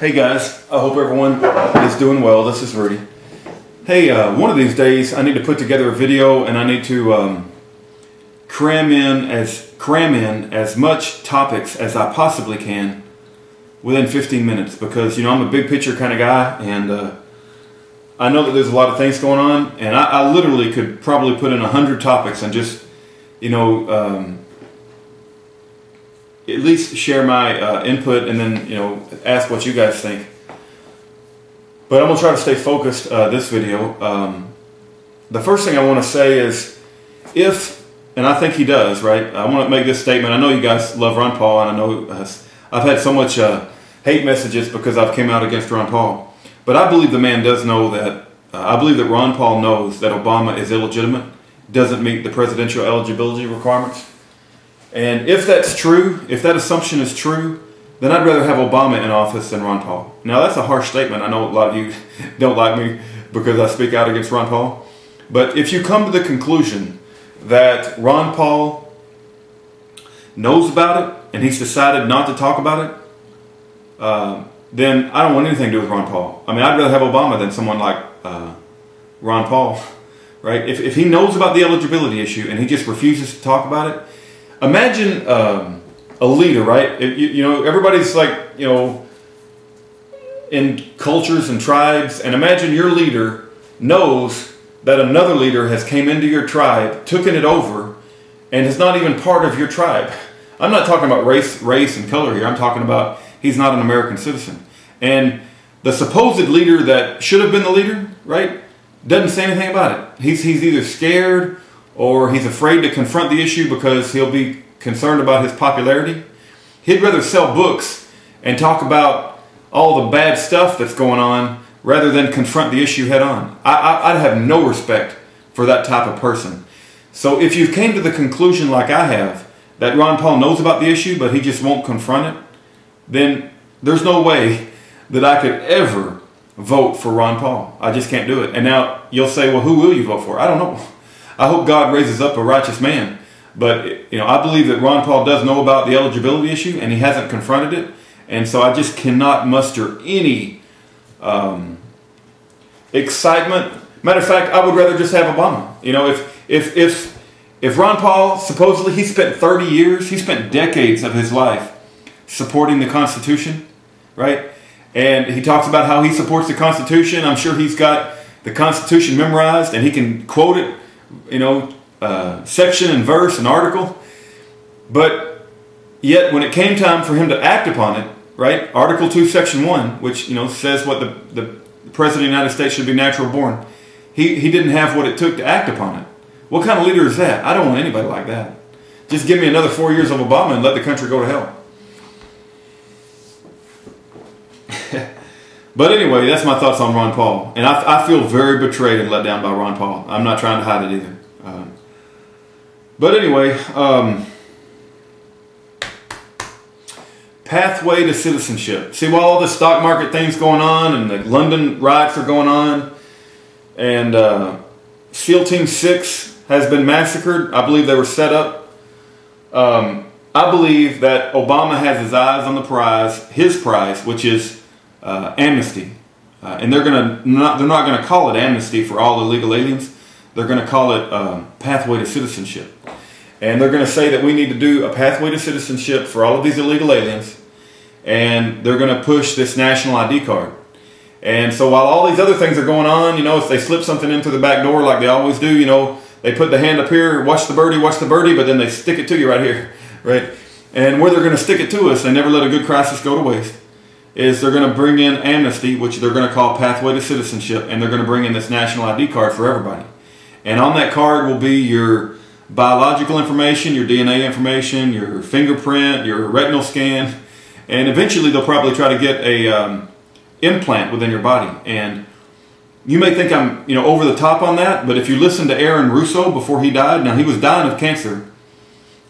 Hey guys, I hope everyone is doing well. This is Rudy. Hey, one of these days I need to put together a video and I need to cram in as much topics as I possibly can within 15 minutes because, you know, I'm a big picture kind of guy, and I know that there's a lot of things going on, and I literally could probably put in 100 topics and just, you know, at least share my input and then, you know, ask what you guys think. But I'm going to try to stay focused this video. The first thing I want to say is, and I think he does, right? I want to make this statement. I know you guys love Ron Paul, and I know I've had so much hate messages because I've came out against Ron Paul. But I believe the man does know that, I believe that Ron Paul knows that Obama is illegitimate, doesn't meet the presidential eligibility requirements. And if that's true, if that assumption is true, then I'd rather have Obama in office than Ron Paul. Now, that's a harsh statement. I know a lot of you don't like me because I speak out against Ron Paul. But if you come to the conclusion that Ron Paul knows about it and he's decided not to talk about it, then I don't want anything to do with Ron Paul. I mean, I'd rather have Obama than someone like Ron Paul, right? If he knows about the eligibility issue and he just refuses to talk about it, imagine a leader, right? You know, everybody's like, you know, in cultures and tribes, and imagine your leader knows that another leader has came into your tribe, taken it over, and is not even part of your tribe. I'm not talking about race and color here. I'm talking about he's not an American citizen. And the supposed leader that should have been the leader, right, doesn't say anything about it. He's either scared or he's afraid to confront the issue because he'll be concerned about his popularity. He'd rather sell books and talk about all the bad stuff that's going on rather than confront the issue head on. I'd have no respect for that type of person. So if you came to the conclusion like I have, that Ron Paul knows about the issue but he just won't confront it, then there's no way that I could ever vote for Ron Paul. I just can't do it. And now you'll say, well, who will you vote for? I don't know. I hope God raises up a righteous man. But, you know, I believe that Ron Paul does know about the eligibility issue and he hasn't confronted it. And so I just cannot muster any excitement. Matter of fact, I would rather just have Obama. You know, if Ron Paul, supposedly he spent 30 years, he spent decades of his life supporting the Constitution, right? And he talks about how he supports the Constitution. I'm sure he's got the Constitution memorized and he can quote it, you know, section and verse and article. But yet when it came time for him to act upon it, right, Article 2, Section 1, which, you know, says what the President of the United States should be natural born, he didn't have what it took to act upon it. What kind of leader is that? I don't want anybody like that. Just give me another 4 years of Obama and let the country go to hell. But anyway, that's my thoughts on Ron Paul. And I feel very betrayed and let down by Ron Paul. I'm not trying to hide it either. But anyway, pathway to citizenship. See, while all this stock market thing's going on and the London riots are going on and SEAL Team 6 has been massacred, I believe they were set up. I believe that Obama has his eyes on the prize, his prize, which is amnesty. And they're not going to call it amnesty for all illegal aliens. They're going to call it pathway to citizenship. And they're going to say that we need to do a pathway to citizenship for all of these illegal aliens. And they're going to push this national ID card. And so while all these other things are going on, you know, if they slip something in through the back door like they always do, you know, they put the hand up here, watch the birdie, but then they stick it to you right here, right? And where they're going to stick it to us, they never let a good crisis go to waste, is they're going to bring in amnesty, which they're going to call pathway to citizenship, and they're going to bring in this national ID card for everybody. And on that card will be your biological information, your DNA information, your fingerprint, your retinal scan, and eventually they'll probably try to get a implant within your body. And you may think I'm, you know, over the top on that, but if you listen to Aaron Russo before he died, now he was dying of cancer,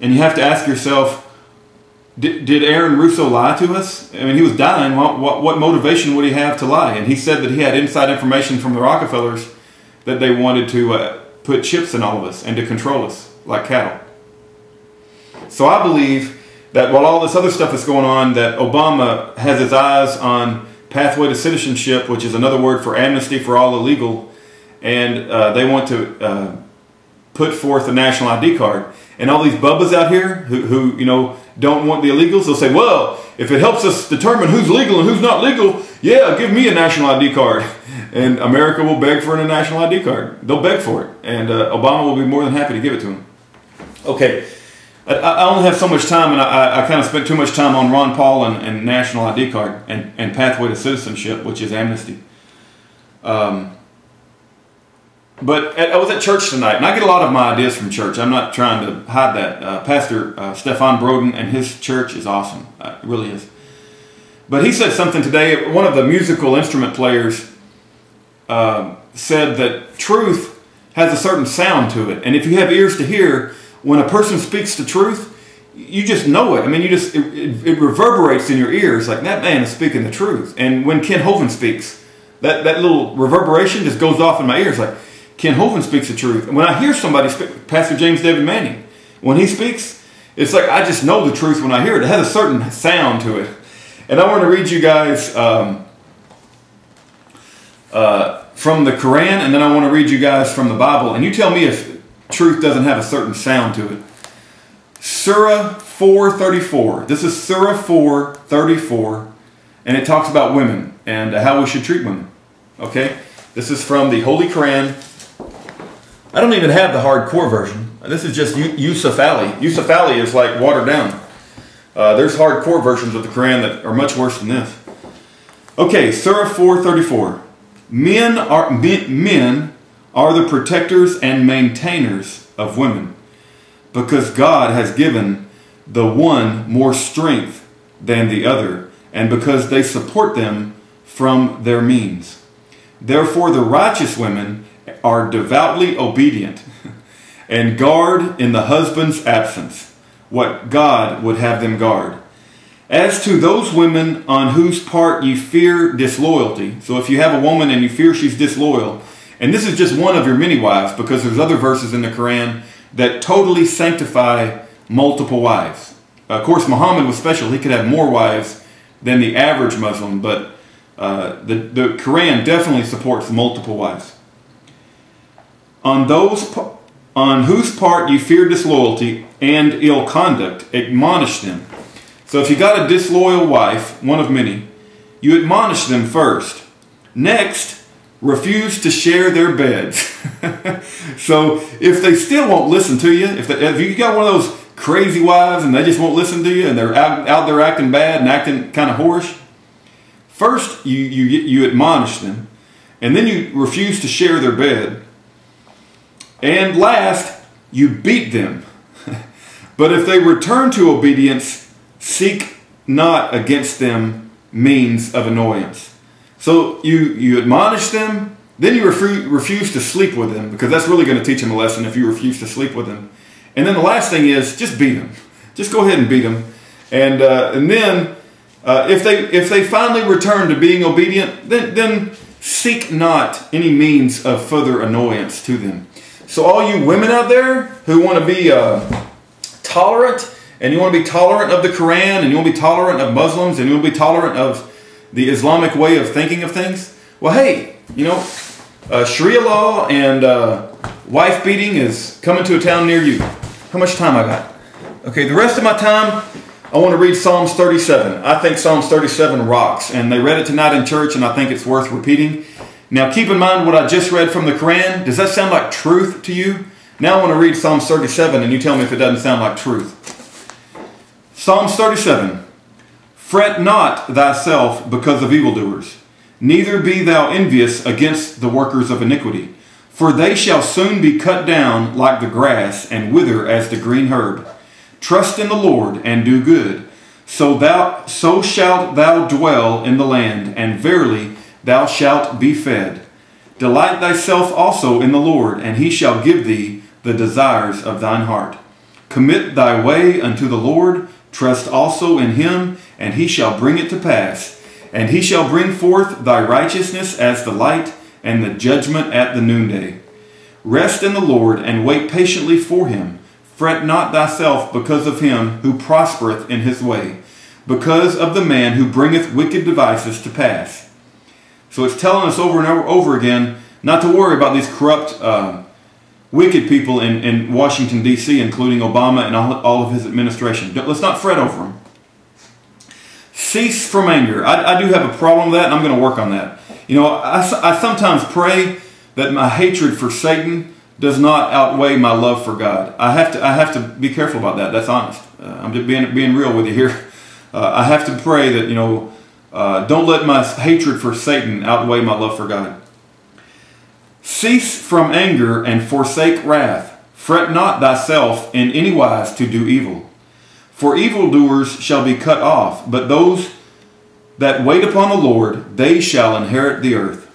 and you have to ask yourself, did Aaron Russo lie to us? I mean, he was dying. What motivation would he have to lie? And he said that he had inside information from the Rockefellers that they wanted to put chips in all of us and to control us like cattle. So I believe that while all this other stuff is going on, that Obama has his eyes on pathway to citizenship, which is another word for amnesty for all illegal, and they want to put forth a national ID card. And all these bubbas out here who don't want the illegals, they'll say, well, if it helps us determine who's legal and who's not legal, yeah, give me a national ID card. And America will beg for a national ID card. They'll beg for it. And Obama will be more than happy to give it to them. Okay, I only have so much time, and I kind of spent too much time on Ron Paul and national ID card and pathway to citizenship, which is amnesty. But I was at church tonight, and I get a lot of my ideas from church. I'm not trying to hide that. Pastor Stefan Broden and his church is awesome. It really is. But he said something today. One of the musical instrument players said that truth has a certain sound to it. And if you have ears to hear, when a person speaks the truth, you just know it. I mean, it reverberates in your ears like that man is speaking the truth. And when Ken Hovind speaks, that little reverberation just goes off in my ears like, Ken Hovind speaks the truth. And when I hear somebody speak, Pastor James David Manning, when he speaks, it's like I just know the truth when I hear it. It has a certain sound to it. And I want to read you guys from the Quran, and then I want to read you guys from the Bible. And you tell me if truth doesn't have a certain sound to it. Surah 4:34. This is Surah 4:34, and it talks about women and how we should treat women. Okay? This is from the Holy Quran. I don't even have the hardcore version. This is just Yusuf Ali. Yusuf Ali is like watered down. There's hardcore versions of the Quran that are much worse than this. Okay, Surah 4:34. Men are the protectors and maintainers of women, because God has given the one more strength than the other, and because they support them from their means. Therefore the righteous women are devoutly obedient and guard in the husband's absence what God would have them guard. As to those women on whose part you fear disloyalty, so if you have a woman and you fear she's disloyal, and this is just one of your many wives, because there's other verses in the Quran that totally sanctify multiple wives. Of course, Muhammad was special. He could have more wives than the average Muslim, but the Quran definitely supports multiple wives. On whose part you fear disloyalty and ill conduct, admonish them. So if you got a disloyal wife, one of many, you admonish them first. Next, refuse to share their beds. So if they still won't listen to you, if you got one of those crazy wives and they just won't listen to you and they're out there acting bad and acting kind of whorish, first you admonish them, and then you refuse to share their bed, and last you beat them. But if they return to obedience, seek not against them means of annoyance. So you admonish them, then you refuse to sleep with them, because that's really going to teach them a lesson if you refuse to sleep with them. And then the last thing is just beat them. Just go ahead and beat them. And then if they finally return to being obedient, then seek not any means of further annoyance to them. So all you women out there who want to be tolerant, and you want to be tolerant of the Quran, and you want to be tolerant of Muslims, and you want to be tolerant of the Islamic way of thinking of things, well, hey, Sharia law and wife beating is coming to a town near you. How much time I got? Okay, the rest of my time, I want to read Psalms 37. I think Psalms 37 rocks, and they read it tonight in church, and I think it's worth repeating. Now, keep in mind what I just read from the Quran. Does that sound like truth to you? Now I want to read Psalms 37, and you tell me if it doesn't sound like truth. Psalms 37. Fret not thyself because of evildoers, neither be thou envious against the workers of iniquity. For they shall soon be cut down like the grass, and wither as the green herb. Trust in the Lord, and do good. So shalt thou dwell in the land, and verily thou shalt be fed. Delight thyself also in the Lord, and he shall give thee the desires of thine heart. Commit thy way unto the Lord, trust also in him, and he shall bring it to pass. And he shall bring forth thy righteousness as the light, and the judgment at the noonday. Rest in the Lord, and wait patiently for him. Fret not thyself because of him who prospereth in his way, because of the man who bringeth wicked devices to pass. So it's telling us over and over again not to worry about these corrupt, wicked people in Washington, D.C., including Obama and all of his administration. Let's not fret over them. Cease from anger. I do have a problem with that, and I'm going to work on that. You know, I sometimes pray that my hatred for Satan does not outweigh my love for God. I have to be careful about that. That's honest. I'm just being real with you here. I have to pray that, you know, don't let my hatred for Satan outweigh my love for God. Cease from anger and forsake wrath. Fret not thyself in any wise to do evil. For evildoers shall be cut off, but those that wait upon the Lord, they shall inherit the earth.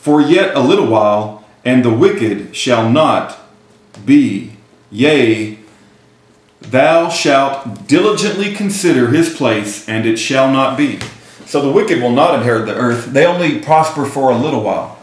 For yet a little while, and the wicked shall not be. Yea, thou shalt diligently consider his place, and it shall not be. So the wicked will not inherit the earth. They only prosper for a little while.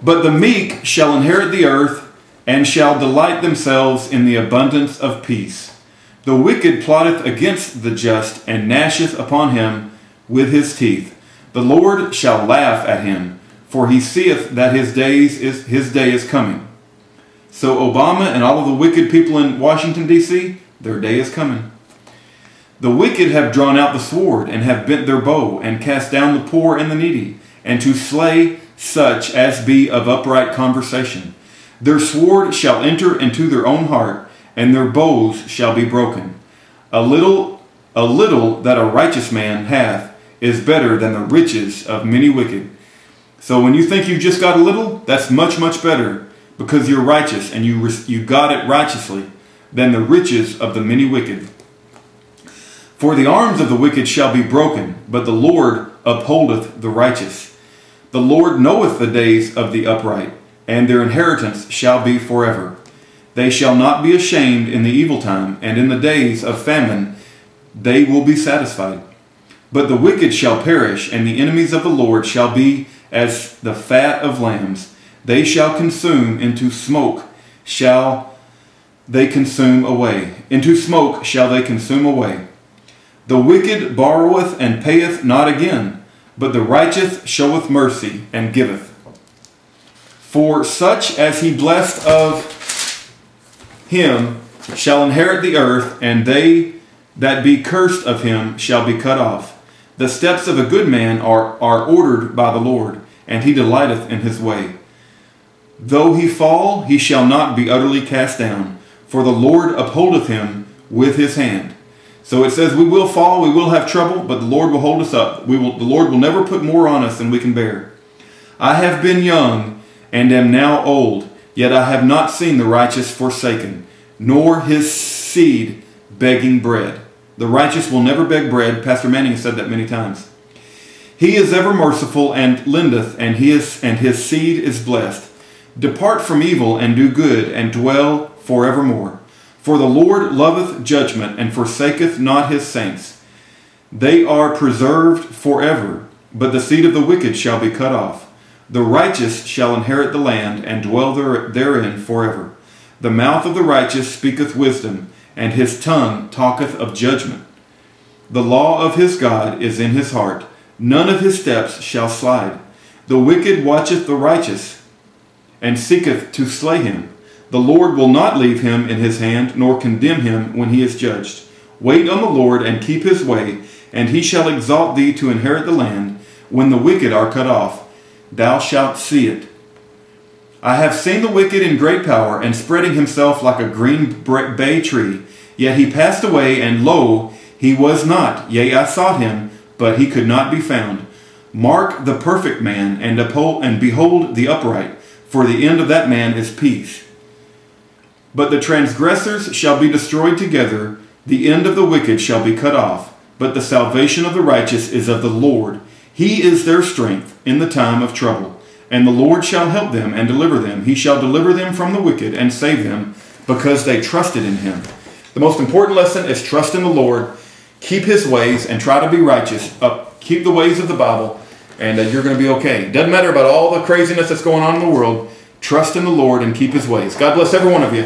But the meek shall inherit the earth, and shall delight themselves in the abundance of peace. The wicked plotteth against the just, and gnasheth upon him with his teeth. The Lord shall laugh at him, for he seeth that his day is coming. So Obama and all of the wicked people in Washington, D.C., their day is coming. The wicked have drawn out the sword, and have bent their bow, and cast down the poor and the needy, and to slay such as be of upright conversation. Their sword shall enter into their own heart, and their bows shall be broken. A little that a righteous man hath is better than the riches of many wicked. So when you think you just got a little, that's much, much better, because you're righteous and you got it righteously, than the riches of the many wicked. For the arms of the wicked shall be broken, but the Lord upholdeth the righteous. The Lord knoweth the days of the upright, and their inheritance shall be forever. They shall not be ashamed in the evil time, and in the days of famine they will be satisfied. But the wicked shall perish, and the enemies of the Lord shall be as the fat of lambs. They shall consume into smoke, shall they consume away. Into smoke shall they consume away. The wicked borroweth and payeth not again, but the righteous showeth mercy and giveth. For such as he blessed of him shall inherit the earth, and they that be cursed of him shall be cut off. The steps of a good man are ordered by the Lord, and he delighteth in his way. Though he fall, he shall not be utterly cast down, for the Lord upholdeth him with his hand. So it says we will fall, we will have trouble, but the Lord will hold us up. The Lord will never put more on us than we can bear. I have been young and am now old, yet I have not seen the righteous forsaken, nor his seed begging bread. The righteous will never beg bread. Pastor Manning has said that many times. He is ever merciful and lendeth, and his seed is blessed. Depart from evil and do good, and dwell forevermore. For the Lord loveth judgment, and forsaketh not his saints. They are preserved forever, but the seed of the wicked shall be cut off. The righteous shall inherit the land, and dwell therein forever. The mouth of the righteous speaketh wisdom, and his tongue talketh of judgment. The law of his God is in his heart. None of his steps shall slide. The wicked watcheth the righteous, and seeketh to slay him. The Lord will not leave him in his hand, nor condemn him when he is judged. Wait on the Lord, and keep his way, and he shall exalt thee to inherit the land. When the wicked are cut off, thou shalt see it. I have seen the wicked in great power, and spreading himself like a green bay tree. Yet he passed away, and lo, he was not. Yea, I sought him, but he could not be found. Mark the perfect man, and behold the upright, for the end of that man is peace. But the transgressors shall be destroyed together, the end of the wicked shall be cut off. But the salvation of the righteous is of the Lord. He is their strength in the time of trouble. And the Lord shall help them and deliver them. He shall deliver them from the wicked and save them, because they trusted in him. The most important lesson is trust in the Lord, keep his ways, and try to be righteous. Keep the ways of the Bible, and you're going to be okay. Doesn't matter about all the craziness that's going on in the world. Trust in the Lord and keep his ways. God bless every one of you.